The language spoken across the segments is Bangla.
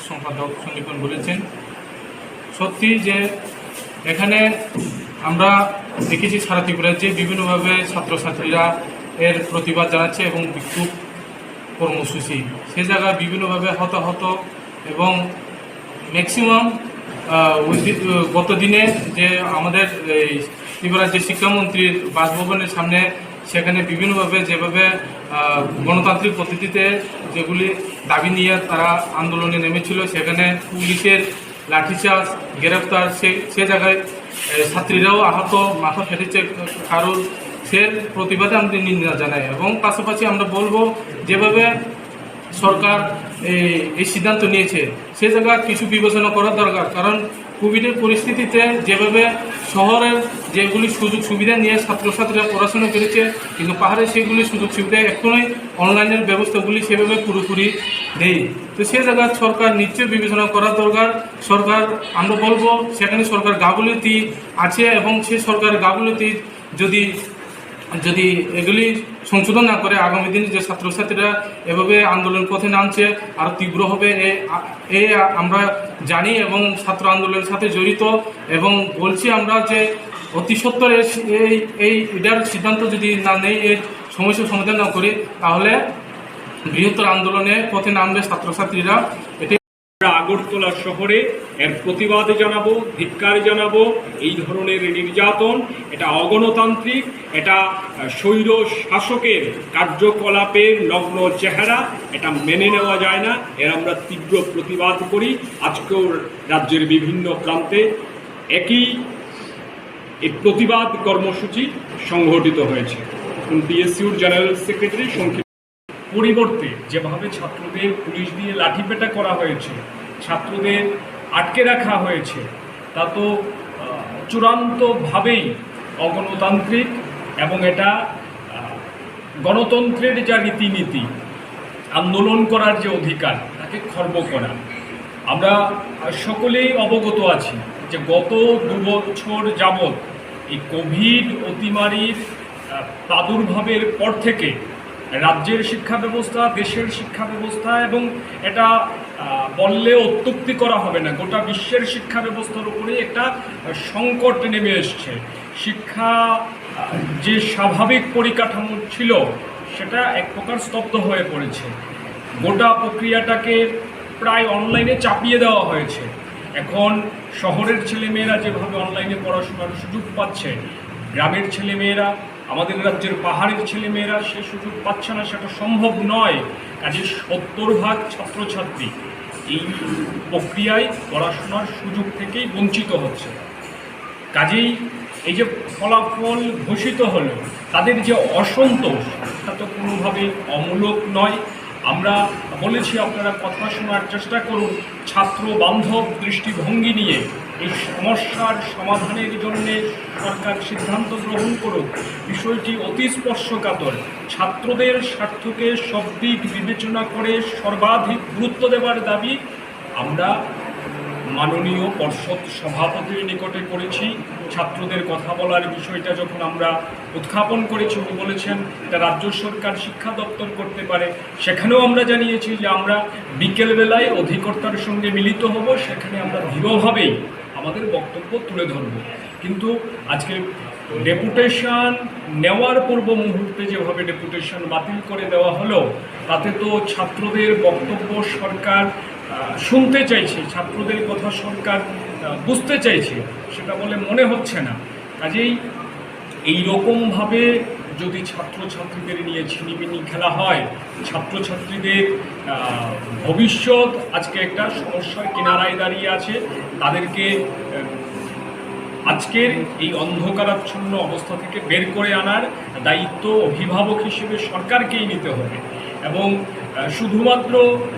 সম্পাদক সন্দীপন বলেছেন, সত্যি যে এখানে আমরা দেখেছি সারা ত্রিপুরার যে বিভিন্নভাবে ছাত্রছাত্রীরা এর প্রতিবাদ জানাচ্ছে এবং বিক্ষোভ কর্মসূচি সে জায়গায় বিভিন্নভাবে হতাহত এবং ম্যাক্সিমাম গত দিনে যে আমাদের এই ত্রিপুরার যে শিক্ষামন্ত্রীর বাসভবনের সামনে সেখানে বিভিন্নভাবে যেভাবে গণতান্ত্রিক পদ্ধতিতে যেগুলি দাবি নিয়ে তারা আন্দোলনে নেমেছিল, সেখানে পুলিশের লাঠিচার্জ গ্রেপ্তার সে জায়গায় ছাত্রীরাও আহত, মাথা ফেটেছে কারোর, সে প্রতিবাদে আমরা নিন্দা জানাই। এবং পাশাপাশি আমরা বলবো যেভাবে সরকার এই সিদ্ধান্ত নিয়েছে সে জায়গায় কিছু বিবেচনা করা দরকার, কারণ কোভিডের পরিস্থিতিতে যেভাবে শহরের যেগুলি সুযোগ সুবিধা নিয়ে ছাত্রছাত্রীরা পড়াশোনা করেছে, কিন্তু পাহাড়ে সেগুলি সুযোগ সুবিধা এখনই অনলাইনের ব্যবস্থাগুলি সেভাবে পুরোপুরি নেই। তো সে জায়গায় সরকার নিশ্চয়ই বিবেচনা করা দরকার। সরকার আমরা বলবো সেখানে সরকার গাফিলতি আছে এবং সে সরকার গাফিলতি যদি এগুলি সংশোধন না করে আগামী দিনে যে ছাত্রছাত্রীরা এভাবে আন্দোলন পথে নামছে আরও তীব্র হবে এ আমরা জানি এবং ছাত্র আন্দোলনের সাথে জড়িত, এবং বলছি আমরা যে অতি সত্বর এটার সিদ্ধান্ত যদি না নেই, এর সমস্যার সমাধান না করি, তাহলে বৃহত্তর আন্দোলনে পথে নামবে ছাত্রছাত্রীরা। আগরতলা শহরে এর প্রতিবাদে জানাবো, ধিক্কার জানাবো। এই ধরনের নির্যাতন এটা অগণতান্ত্রিক, এটা স্বৈর শাসকের কার্যকলাপের নগ্ন চেহারা, এটা মেনে নেওয়া যায় না। এর আমরা তীব্র প্রতিবাদ করি। আজকেও রাজ্যের বিভিন্ন প্রান্তে একই এই প্রতিবাদ কর্মসূচি সংঘটিত হয়েছে। পিএসইউর জেনারেল সেক্রেটারি পরিবর্তে যেভাবে ছাত্রদের পুলিশ দিয়ে লাঠিপেটা করা হয়েছে, ছাত্রদের আটকে রাখা হয়েছে, তা তো চূড়ান্তভাবেই অগণতান্ত্রিক এবং এটা গণতন্ত্রের যা রীতিনীতি, আন্দোলন করার যে অধিকার, তাকে খর্ব করা। আমরা সকলেই অবগত আছি যে গত 2 বছর যাবৎ এই কোভিড অতিমারির প্রাদুর্ভাবের পর থেকে রাজ্যের শিক্ষা ব্যবস্থা, দেশের শিক্ষা ব্যবস্থা, এবং এটা বললে অত্যুক্তি করা হবে না, গোটা বিশ্বের শিক্ষা ব্যবস্থার উপরে একটা সংকট নেমে এসছে। শিক্ষা যে স্বাভাবিক পরিকাঠামো ছিল সেটা এক প্রকার স্তব্ধ হয়ে পড়েছে। গোটা প্রক্রিয়াটাকে প্রায় অনলাইনে চাপিয়ে দেওয়া হয়েছে। এখন শহরের ছেলেমেয়েরা যেভাবে অনলাইনে পড়াশোনার সুযোগ পাচ্ছে, গ্রামের ছেলেমেয়েরা, আমাদের রাজ্যের পাহাড়ের ছেলেমেয়েরা সে সুযোগ পাচ্ছে না, সেটা সম্ভব নয়। কাজে 70% ছাত্রছাত্রী এই প্রক্রিয়ায় পড়াশোনার সুযোগ থেকেই বঞ্চিত হচ্ছে। কাজেই এই যে ফলাফল ঘোষিত হলো, তাদের যে অসন্তোষ, তা তো কোনোভাবেই অমূলক নয়। আমরা বলেছি আপনারা কথা শোনার চেষ্টা করুন, ছাত্র বান্ধব দৃষ্টিভঙ্গি নিয়ে এই সমস্যার সমাধানের জন্য সরকার সিদ্ধান্ত গ্রহণ করুক। বিষয়টি অতি স্পর্শকাতর। ছাত্রদের স্বার্থকে সব দিক বিবেচনা করে সর্বাধিক গুরুত্ব দেওয়ার দাবি আমরা মাননীয় পর্ষদ সভাপতির নিকটে করেছি। ছাত্রদের কথা বলার বিষয়টা যখন আমরা উত্থাপন করেছি, উনি বলেছেন এটা রাজ্য সরকার শিক্ষা দপ্তর করতে পারে। সেখানেও আমরা জানিয়েছি যে আমরা বিকেলবেলায় অধিকর্তার সঙ্গে মিলিত হব, সেখানে আমরা দৃঢ়ভাবেই আমাদের বক্তব্য তুলে ধরব। কিন্তু আজকে ডেপুটেশন নেওয়ার পূর্ব মুহূর্তে যেভাবে ডেপুটেশন বাতিল করে দেওয়া হলো, তাতে তো ছাত্রদের বক্তব্য সরকার শুনতে চাইছে, ছাত্রদের কথা সরকার বুঝতে চাইছে, সেটা বলে মনে হচ্ছে না। কাজেই এইরকমভাবে যদি ছাত্রছাত্রীদের নিয়ে ছিনিমিনি খেলা হয়, ছাত্রছাত্রীদের ভবিষ্যৎ আজকে একটা সমস্যার কিনারায় দাঁড়িয়ে আছে। তাদেরকে আজকের এই অন্ধকারাচ্ছন্ন অবস্থা থেকে বের করে আনার দায়িত্ব অভিভাবক হিসেবে সরকারকেই নিতে হবে। এবং শুধুমাত্র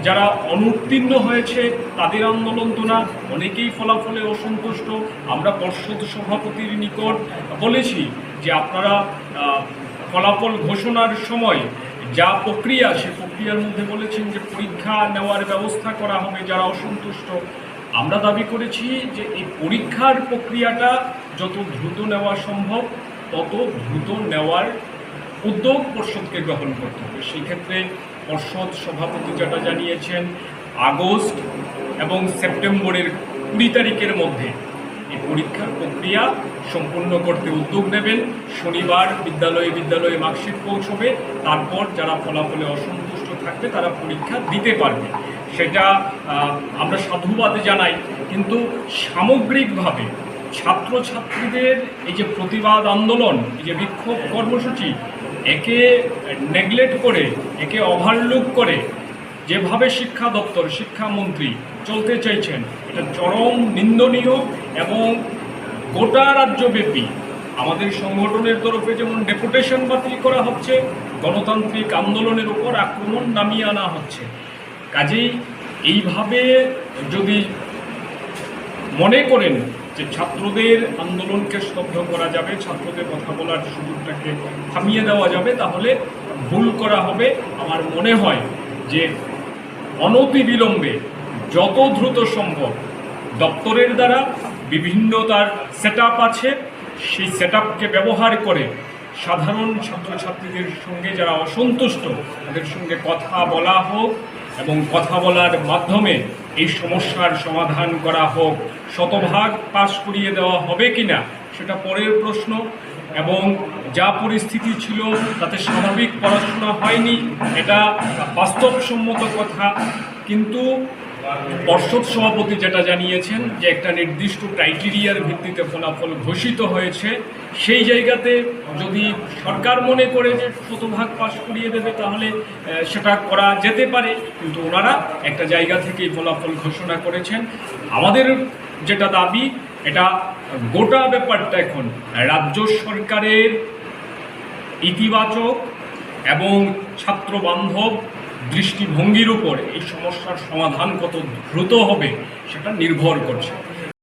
যারা অনুত্তীর্ণ হয়েছে তাদের আন্দোলন তো না, অনেকেই ফলাফলে অসন্তুষ্ট। আমরা পর্ষদ সভাপতির নিকট বলেছি যে আপনারা ফলাফল ঘোষণার সময় যা প্রক্রিয়া, সে প্রক্রিয়ার মধ্যে বলেছেন যে পরীক্ষা নেওয়ার ব্যবস্থা করা হবে যারা অসন্তুষ্ট। আমরা দাবি করেছি যে এই পরীক্ষার প্রক্রিয়াটা যত দ্রুত নেওয়া সম্ভব তত দ্রুত নেওয়ার উদ্যোগ পর্ষদকে গ্রহণ করতে হবে। সেই ক্ষেত্রে পর্ষদ সভাপতি যেটা জানিয়েছেন আগস্ট এবং সেপ্টেম্বরের 20 তারিখের মধ্যে এই পরীক্ষার প্রক্রিয়া সম্পূর্ণ করতে উদ্যোগ নেবেন। শনিবার বিদ্যালয়ে মার্কশিট পৌঁছবে, তারপর যারা ফলাফলে অসন্তুষ্ট থাকবে তারা পরীক্ষা দিতে পারবে। সেটা আমরা সাধুবাদ জানাই, কিন্তু সামগ্রিকভাবে ছাত্রছাত্রীদের এই যে প্রতিবাদ আন্দোলন, এই যে বিক্ষোভ কর্মসূচি, একে নেগলেক্ট করে, একে ওভারলুক করে যেভাবে শিক্ষা দপ্তর, শিক্ষামন্ত্রী চলতে চাইছেন, এটা চরম নিন্দনীয়। এবং গোটা রাজ্যব্যাপী আমাদের সংগঠনের তরফে যেমন ডেপুটেশন বাতিল করা হচ্ছে, গণতান্ত্রিক আন্দোলনের উপর আক্রমণ নামিয়ে আনা হচ্ছে। কাজেই এইভাবে যদি মনে করেন যে ছাত্রদের আন্দোলনকে স্তব্ধ করা যাবে, ছাত্রদের কথা বলার সুযোগটাকে থামিয়ে দেওয়া যাবে, তাহলে ভুল করা হবে। আমার মনে হয় যে অনতিবিলম্বে যত দ্রুত সম্ভব দপ্তরের দ্বারা বিভিন্ন তার সেট আছে, সেই সেট ব্যবহার করে সাধারণ ছাত্রছাত্রীদের সঙ্গে যারা অসন্তুষ্ট তাদের সঙ্গে কথা বলা হোক এবং কথা বলার মাধ্যমে এই সমস্যার সমাধান করা হোক। শতভাগ পাস করিয়ে দেওয়া হবে কিনা সেটা পরের প্রশ্ন, এবং যা পরিস্থিতি ছিল তাতে স্বাভাবিক পড়াশোনা হয়নি, এটা বাস্তবসম্মত কথা। কিন্তু পর্ষদ সভাপতি যেটা জানিয়েছেন যে একটা নির্দিষ্ট ক্রাইটেরিয়ার ভিত্তিতে ফলাফল ঘোষিত হয়েছে, সেই জায়গাতে যদি সরকার মনে করে যে শতভাগ পাস করিয়ে দেবে তাহলে সেটা করা যেতে পারে, কিন্তু ওনারা একটা জায়গা থেকেই ফলাফল ঘোষণা করেছেন। আমাদের যেটা দাবি, এটা গোটা ব্যাপারটা এখন রাজ্য সরকারের ইতিবাচক এবং ছাত্রবান্ধব দৃষ্টিভঙ্গির উপর এই সমস্যার সমাধান কত দ্রুত হবে সেটা নির্ভর করছে।